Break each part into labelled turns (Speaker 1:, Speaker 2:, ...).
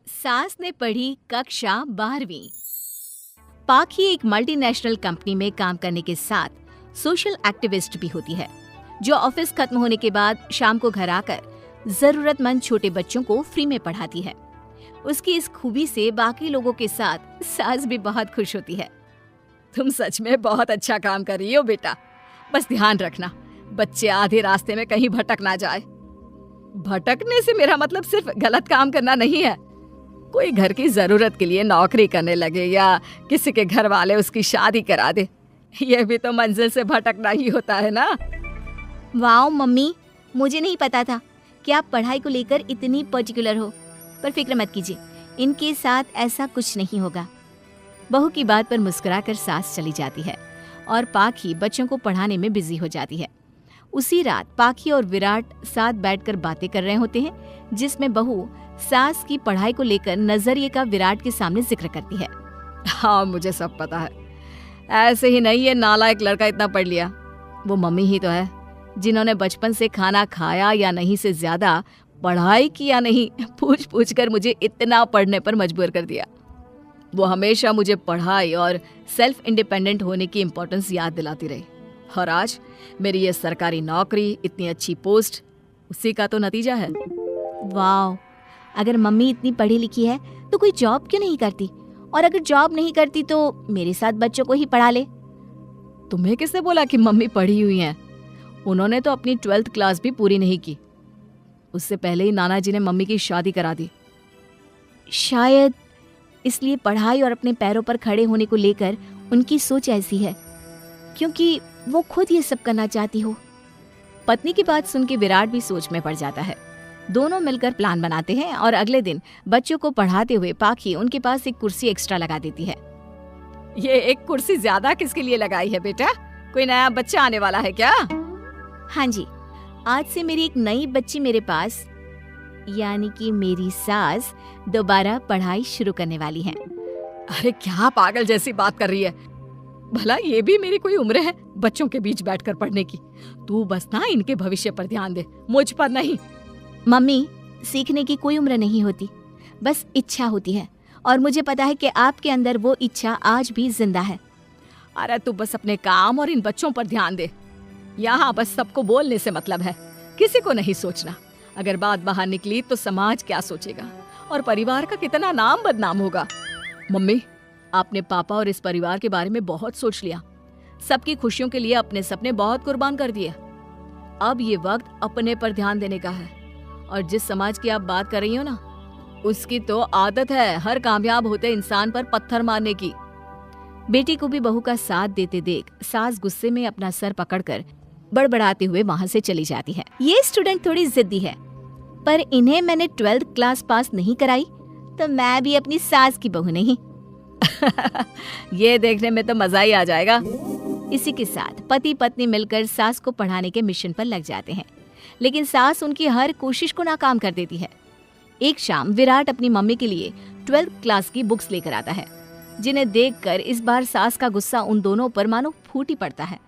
Speaker 1: सास ने पढ़ी कक्षा 12वीं। पाखी एक मल्टीनेशनल कंपनी में काम करने के साथ सोशल एक्टिविस्ट भी होती है, जो ऑफिस खत्म होने के बाद शाम को घर आकर जरूरतमंद छोटे बच्चों को फ्री में पढ़ाती है। उसकी इस खूबी से बाकी लोगों के साथ सास भी बहुत खुश होती है। तुम सच में बहुत अच्छा काम कर रही हो बेटा, बस ध्यान रखना बच्चे आधे रास्ते में कहीं भटक ना जाए। भटकने से मेरा मतलब सिर्फ गलत काम करना नहीं है। कोई घर की जरूरत के लिए नौकरी करने लगे या किसी के घर वाले उसकी शादी करा दे, यह भी तो मंजिल से भटकना ही होता है ना।
Speaker 2: वाओ मम्मी, मुझे नहीं पता था कि आप पढ़ाई को लेकर इतनी पर्टिकुलर हो। पर फिक्र मत कीजिए, इनके साथ ऐसा कुछ नहीं होगा।
Speaker 1: बहू की बात पर मुस्कुराकर सास चली जाती है और पाखी बच्चों को पढ़ाने में बिजी हो जाती है। उसी रात पाखी और विराट साथ बैठकर बातें कर रहे होते हैं, जिसमें बहू सास की पढ़ाई को लेकर नजरिए का विराट के सामने जिक्र करती है।
Speaker 3: हाँ, मुझे सब पता है। ऐसे ही नहीं ये नालायक लड़का इतना पढ़ लिया। वो मम्मी ही तो है जिन्होंने बचपन से खाना खाया या नहीं से ज्यादा पढ़ाई की या नहीं पूछ पूछ कर मुझे इतना पढ़ने पर मजबूर कर दिया। वो हमेशा मुझे पढ़ाई और सेल्फ इंडिपेंडेंट होने की इम्पोर्टेंस याद दिलाती रही। और आज मेरी ये सरकारी नौकरी, इतनी अच्छी पोस्ट, उसी का तो नतीजा है।
Speaker 2: वाओ, अगर मम्मी इतनी पढ़ी लिखी है तो कोई जॉब क्यों नहीं करती? और अगर जॉब नहीं करती तो मेरे साथ बच्चों को ही पढ़ा ले।
Speaker 3: तुम्हें किसने बोला कि मम्मी पढ़ी हुई हैं? उन्होंने तो अपनी 12th क्लास भी पूरी नहीं की। उससे पहले ही नाना जी ने मम्मी की शादी करा दी।
Speaker 2: शायद इसलिए पढ़ाई और अपने पैरों पर खड़े होने को लेकर उनकी सोच ऐसी है, क्योंकि वो खुद ये सब करना चाहती हो।
Speaker 1: पत्नी की बात सुन के विराट भी सोच में पड़ जाता है। दोनों मिलकर प्लान बनाते हैं और अगले दिन बच्चों को पढ़ाते हुए पाखी उनके पास एक कुर्सी एक्स्ट्रा लगा देती है।
Speaker 3: ये एक कुर्सी ज्यादा किसके लिए लगाई है बेटा? कोई नया बच्चा आने वाला है क्या?
Speaker 2: हाँ जी, आज से मेरी एक नई बच्ची मेरे पास, यानी कि मेरी सास, दोबारा पढ़ाई शुरू करने वाली है।
Speaker 3: अरे क्या पागल जैसी बात कर रही है? भला ये भी मेरी कोई उम्र है बच्चों के बीच बैठकर पढ़ने की? तू बस ना इनके भविष्य पर ध्यान दे, मुझ पर नहीं।
Speaker 2: मम्मी, सीखने की कोई उम्र नहीं होती, बस इच्छा होती है। और मुझे पता है कि आपके अंदर वो इच्छा आज भी जिंदा है।
Speaker 3: अरे तू बस अपने काम और इन बच्चों पर ध्यान दे। यहाँ बस सबको बोलने से मतलब है, किसी को नहीं सोचना। अगर बात बाहर निकली तो समाज क्या सोचेगा और परिवार का कितना नाम बदनाम होगा। मम्मी, आपने पापा और इस परिवार के बारे में बहुत सोच लिया। सबकी खुशियों के लिए अपने सपने बहुत कुर्बान कर दिए। अब ये वक्त अपने पर ध्यान देने का है। और जिस समाज की आप बात कर रही हो ना, उसकी तो आदत है हर कामयाब होते इंसान पर पत्थर मारने की।
Speaker 1: बेटी को भी बहू का साथ देते देख सास गुस्से में अपना सर पकड़कर बड़बड़ाते हुए वहां से चली जाती है।
Speaker 2: ये स्टूडेंट थोड़ी जिद्दी है, पर इन्हें मैंने 12th क्लास पास नहीं कराई तो मैं भी अपनी सास की बहू नहीं।
Speaker 3: ये देखने में तो मजा ही आ जाएगा।
Speaker 1: इसी के साथ पति पत्नी मिलकर सास को पढ़ाने के मिशन पर लग जाते हैं, लेकिन सास उनकी हर कोशिश को नाकाम कर देती है। एक शाम विराट अपनी मम्मी के लिए 12th क्लास की बुक्स लेकर आता है, जिन्हें देखकर इस बार सास का गुस्सा उन दोनों पर मानो फूट ही पड़ता है।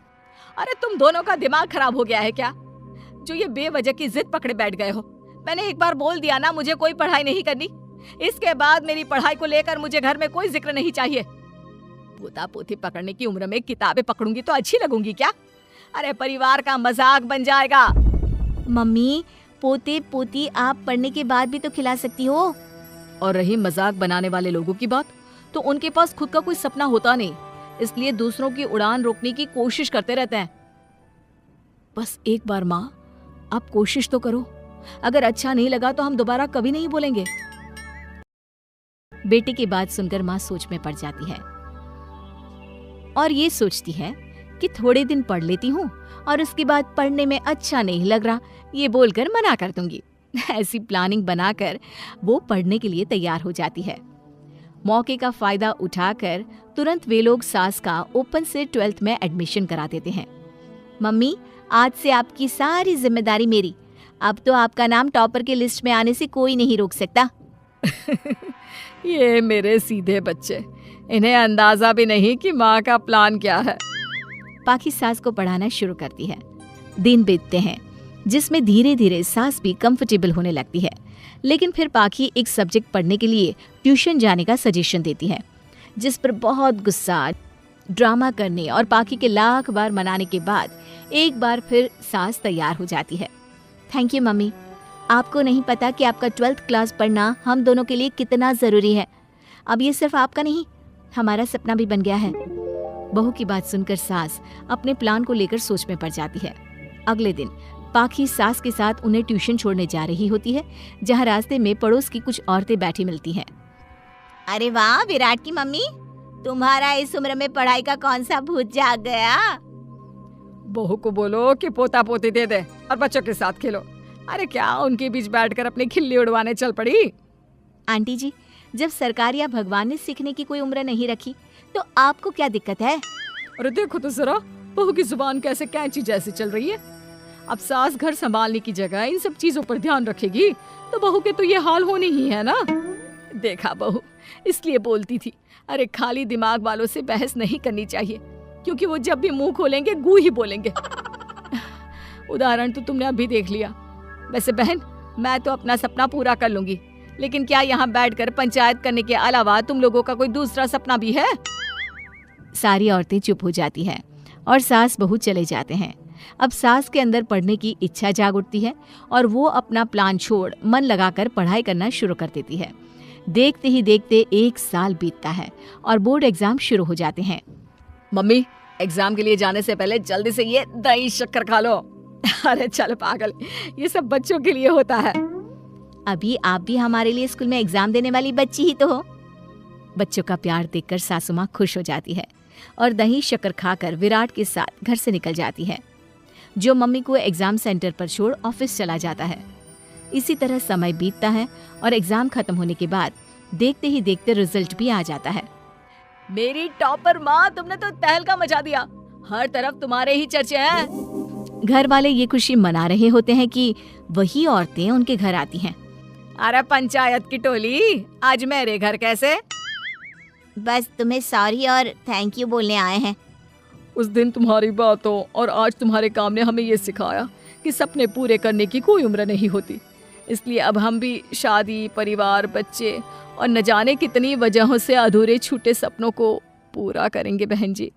Speaker 3: अरे तुम दोनों का दिमाग खराब हो गया है क्या, जो ये बेवजह की जिद पकड़े बैठ गए हो? मैंने एक बार बोल दिया ना, मुझे कोई पढ़ाई नहीं करनी। इसके बाद मेरी पढ़ाई को लेकर मुझे घर में कोई जिक्र नहीं चाहिए। पोता पोती पकड़ने की उम्र में किताबें पकड़ूंगी तो अच्छी लगूंगी क्या? अरे परिवार का मजाक बन जाएगा।
Speaker 2: मम्मी, पोते पोती आप पढ़ने के बाद भी तो खिला सकती हो।
Speaker 3: और रही मजाक बनाने वाले लोगों की बात, तो उनके पास खुद का कोई सपना होता नहीं, इसलिए दूसरों की उड़ान रोकने की कोशिश करते रहते हैं। बस एक बार माँ, आप कोशिश तो करो। अगर अच्छा नहीं लगा तो हम दोबारा कभी नहीं बोलेंगे।
Speaker 1: बेटे की बात सुनकर माँ सोच में पड़ जाती है और ये सोचती है कि थोड़े दिन पढ़ लेती हूँ और उसके बाद पढ़ने में अच्छा नहीं लग रहा ये बोलकर मना कर दूंगी। ऐसी प्लानिंग बनाकर वो पढ़ने के लिए तैयार हो जाती है। मौके का फायदा उठाकर तुरंत वे लोग सास का ओपन से 12th में एडमिशन करा देते हैं।
Speaker 2: मम्मी, आज से आपकी सारी जिम्मेदारी मेरी। अब तो आपका नाम टॉपर के लिस्ट में आने से कोई नहीं रोक सकता।
Speaker 3: ये मेरे सीधे बच्चे, इन्हें अंदाजा भी नहीं कि माँ का प्लान क्या है।
Speaker 1: पाखी सास को पढ़ाना शुरू करती है। दिन बीतते हैं, जिसमें धीरे धीरे सास भी कंफर्टेबल होने लगती है,
Speaker 2: लेकिन फिर पाखी एक सब्जेक्ट पढ़ने के लिए ट्यूशन जाने का सजेशन देती है, जिस पर बहुत गुस्सा, ड्रामा करने और पाखी के लाख बार मनाने के बाद एक बार फिर सास तैयार हो जाती है। थैंक यू मम्मी, आपको नहीं पता कि आपका 12th क्लास पढ़ना हम दोनों के लिए कितना ज़रूरी है। अब ये सिर्फ आपका नहीं, हमारा सपना भी बन गया है। बहू की बात सुनकर सास अपने प्लान को लेकर सोच में पड़ जाती है। अगले दिन पाखी सास के साथ उन्हें ट्यूशन छोड़ने जा रही होती है, जहाँ रास्ते में पड़ोस की कुछ औरतें बैठी मिलती हैं।
Speaker 1: अरे वाह विराट की मम्मी, तुम्हारा इस उम्र में पढ़ाई का कौन सा भूत जाग गया?
Speaker 3: बहू को बोलो कि पोता पोती दे दे और बच्चों के साथ खेलो। अरे क्या उनके बीच बैठकर अपनी खिल्ली उड़वाने चल पड़ी?
Speaker 2: आंटी जी, जब सरकार या भगवान ने सीखने की कोई उम्र नहीं रखी तो आपको क्या दिक्कत है?
Speaker 3: अरे देखो तो जरा, बहू की जुबान कैसे कैंची जैसी चल रही है। अब सास घर संभालने की जगह इन सब चीजों पर ध्यान रखेगी तो बहू के तो ये हाल होने ही है ना। देखा बहू, इसलिए बोलती थी, अरे खाली दिमाग वालों से बहस नहीं करनी चाहिए, क्योंकि वो जब भी मुंह खोलेंगे गू ही बोलेंगे। उदाहरण तो तुमने अभी देख लिया। वैसे बहन, मैं तो अपना सपना पूरा कर लूंगी, लेकिन क्या यहाँ बैठकर पंचायत करने के अलावा तुम लोगों का कोई दूसरा सपना भी है?
Speaker 2: सारी औरतें चुप हो जाती हैं और सास बहू चले जाते हैं। अब सास के अंदर पढ़ने की इच्छा जाग उठती है और वो अपना प्लान छोड़ मन लगाकर पढ़ाई करना शुरू कर देती है। देखते ही देखते 1 साल बीतता है और बोर्ड एग्जाम शुरू हो जाते हैं।
Speaker 3: मम्मी, एग्जाम के लिए जाने से पहले जल्दी से ये दही शक्कर खा लो। अरे चल पागल, ये सब बच्चों के लिए होता है।
Speaker 2: अभी आप भी हमारे लिए स्कूल में एग्जाम देने वाली बच्ची ही तो हो। बच्चों का प्यार देखकर सासू माँ खुश हो जाती है और दही शक्कर खाकर विराट के साथ घर से निकल जाती है, जो मम्मी को एग्जाम सेंटर पर छोड़ ऑफिस चला जाता है। इसी तरह समय बीतता है और एग्जाम खत्म होने के बाद देखते ही देखते रिजल्ट भी आ जाता है।
Speaker 3: मेरी टॉपर माँ, तुमने तो तहलका मचा दिया। हर तरफ तुम्हारे ही चर्चे हैं।
Speaker 2: घर वाले ये खुशी मना रहे होते हैं कि वही औरतें उनके घर आती हैं।
Speaker 3: अरे पंचायत की टोली, आज मेरे घर कैसे?
Speaker 1: बस तुम्हें सॉरी और थैंक यू बोलने आए हैं।
Speaker 3: उस दिन तुम्हारी बातों और आज तुम्हारे काम ने हमें ये सिखाया कि सपने पूरे करने की कोई उम्र नहीं होती। इसलिए अब हम भी शादी, परिवार, बच्चे और न जाने कितनी वजहों से अधूरे छूटे सपनों को पूरा करेंगे बहन जी।